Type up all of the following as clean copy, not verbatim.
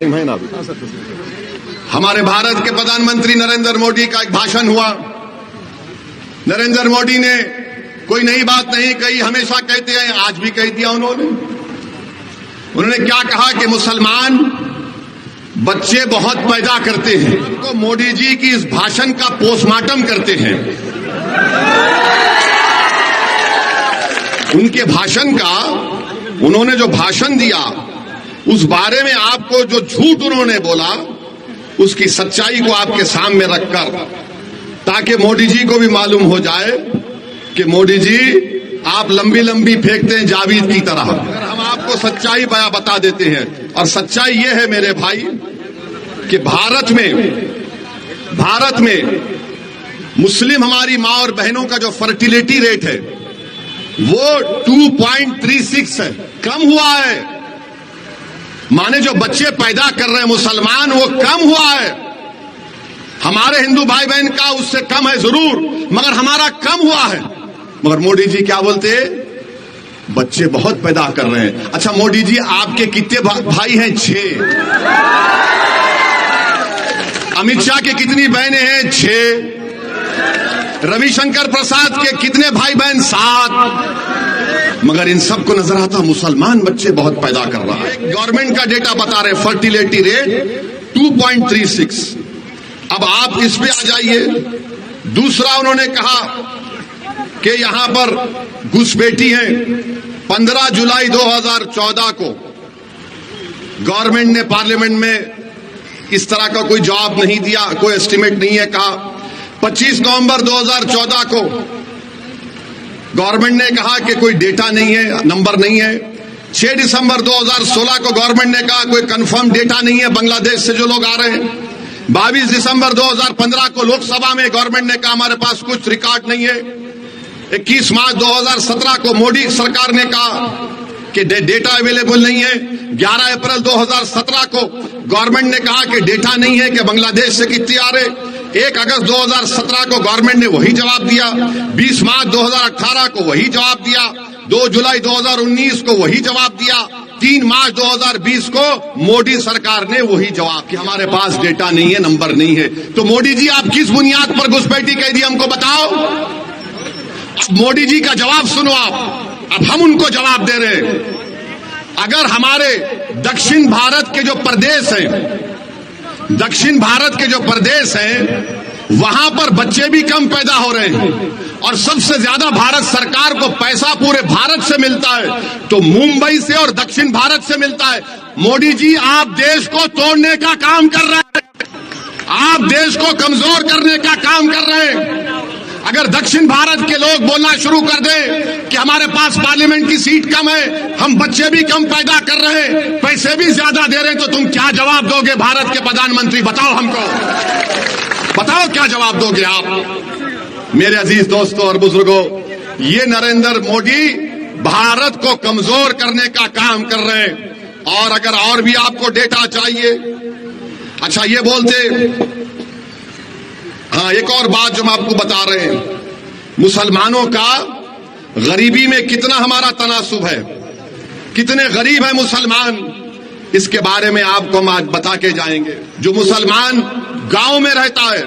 है ना। हमारे भारत के प्रधानमंत्री नरेंद्र मोदी का एक भाषण हुआ। नरेंद्र मोदी ने कोई नई बात नहीं कही, हमेशा कहते हैं, आज भी कह दिया उन्होंने क्या कहा कि मुसलमान बच्चे बहुत पैदा करते हैं। तो मोदी जी की इस भाषण का पोस्टमार्टम करते हैं। उनके भाषण का, उन्होंने जो भाषण दिया उस बारे में आपको जो झूठ उन्होंने बोला उसकी सच्चाई को आपके सामने रखकर, ताकि मोदी जी को भी मालूम हो जाए कि मोदी जी आप लंबी लंबी फेंकते हैं जावेद की तरह। अगर हम आपको सच्चाई बता देते हैं, और सच्चाई ये है मेरे भाई कि भारत में मुस्लिम हमारी मां और बहनों का जो फर्टिलिटी रेट है वो 2.36 है, कम हुआ है। माने जो बच्चे पैदा कर रहे हैं मुसलमान वो कम हुआ है। हमारे हिंदू भाई बहन का उससे कम है जरूर, मगर हमारा कम हुआ है। मगर मोदी जी क्या बोलते हैं? बच्चे बहुत पैदा कर रहे हैं। अच्छा मोदी जी, आपके कितने भाई हैं? 6। अमित शाह के कितनी बहनें हैं? 6। रविशंकर प्रसाद के कितने भाई बहन? 7। मगर इन सबको नजर आता मुसलमान बच्चे बहुत पैदा कर रहा है। गवर्नमेंट का डेटा बता रहे फर्टिलिटी रेट 2.36। अब आप इस पे आ जाइए। दूसरा उन्होंने कहा कि यहां पर घुसपैठी है। 15 जुलाई 2014 को गवर्नमेंट ने पार्लियामेंट में इस तरह का कोई जवाब नहीं दिया, कोई एस्टिमेट नहीं है। कहा 25 नवंबर 2014 को गवर्नमेंट ने कहा कि कोई डेटा नहीं है, नंबर नहीं है। 6 दिसंबर 2016 को गवर्नमेंट ने कहा कोई कंफर्म डेटा नहीं है बांग्लादेश से जो लोग आ रहे हैं। 22 दिसंबर 2015 को लोकसभा में गवर्नमेंट ने कहा हमारे पास कुछ रिकॉर्ड नहीं है। 21 मार्च 2017 को मोदी सरकार ने कहा कि डेटा अवेलेबल नहीं है। 11 अप्रैल 2017 को गवर्नमेंट ने कहा कि डेटा नहीं है कि बांग्लादेश से कितने आ रहे। 1 अगस्त 2017 को गवर्नमेंट ने वही जवाब दिया। 20 मार्च 2018 को वही जवाब दिया। 2 जुलाई 2019 को वही जवाब दिया। 3 मार्च 2020 को मोदी सरकार ने वही जवाब कि हमारे पास डेटा नहीं है, नंबर नहीं है। तो मोदी जी आप किस बुनियाद पर घुसपैठी कह दी हमको बताओ। अब मोदी जी का जवाब सुनो आप। अब हम उनको जवाब दे रहे हैं। अगर हमारे दक्षिण भारत के जो प्रदेश हैं वहां पर बच्चे भी कम पैदा हो रहे हैं और सबसे ज्यादा भारत सरकार को पैसा पूरे भारत से मिलता है, तो मुंबई से और दक्षिण भारत से मिलता है। मोदी जी आप देश को तोड़ने का काम कर रहे हैं, आप देश को कमजोर करने का काम कर रहे हैं। अगर दक्षिण भारत के लोग बोलना शुरू कर दें कि हमारे पास पार्लियामेंट की सीट कम है, हम बच्चे भी कम पैदा कर रहे हैं, पैसे भी ज्यादा दे रहे हैं, तो तुम क्या जवाब दोगे भारत के प्रधानमंत्री? बताओ हमको, बताओ क्या जवाब दोगे आप? मेरे अजीज दोस्तों और बुजुर्गों, ये नरेंद्र मोदी भारत को कमजोर करने का काम कर रहे हैं। और अगर और भी आपको डेटा चाहिए, अच्छा ये बोलते, हाँ एक और बात जो हम आपको बता रहे हैं, मुसलमानों का गरीबी में कितना हमारा तनासुब है, कितने गरीब है मुसलमान, इसके बारे में आपको हम आज बता के जाएंगे। जो मुसलमान गांव में रहता है,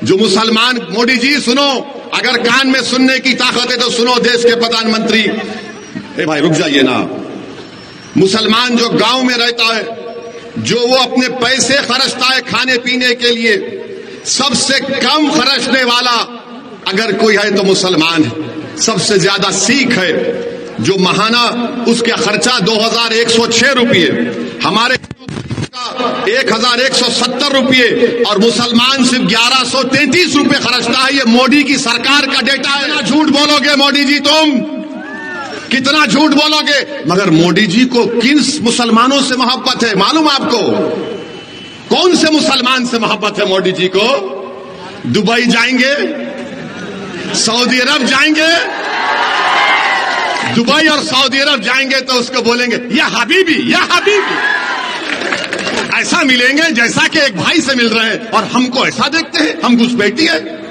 जो मुसलमान, मोदी जी सुनो, अगर कान में सुनने की ताकत है तो सुनो देश के प्रधानमंत्री। ए भाई रुक जाइए ना। मुसलमान जो गांव में रहता है, जो वो अपने पैसे खर्चता है खाने पीने के लिए, सबसे कम खर्चने वाला अगर कोई है तो मुसलमान है। सबसे ज्यादा सिख है, जो महाना उसका खर्चा 2106 रुपये, हमारे 1170 रुपये, और मुसलमान सिर्फ 1133 रुपये खर्चता है। ये मोदी की सरकार का डेटा है। कितना झूठ बोलोगे मोदी जी, तुम कितना झूठ बोलोगे? मगर मोदी जी को किन मुसलमानों से मोहब्बत है मालूम आपको? कौन से मुसलमान से मोहब्बत है मोदी जी को? दुबई जाएंगे, सऊदी अरब जाएंगे, दुबई और सऊदी अरब जाएंगे तो उसको बोलेंगे या हबीबी, या हबीबी। ऐसा मिलेंगे जैसा कि एक भाई से मिल रहे हैं, और हमको ऐसा देखते हैं हम घुसपैठी है।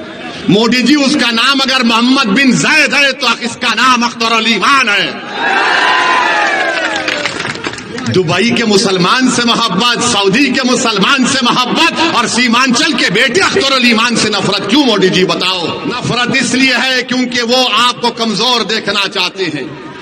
मोदी जी उसका नाम अगर मोहम्मद बिन जैद है तो इसका नाम अख्तर अली खान है। दुबई के मुसलमान से मोहब्बत, सऊदी के मुसलमान से मोहब्बत और सीमांचल के बेटे अख्तरुल ईमान से नफरत क्यों? मोदी जी बताओ। नफरत इसलिए है क्योंकि वो आपको कमजोर देखना चाहते हैं।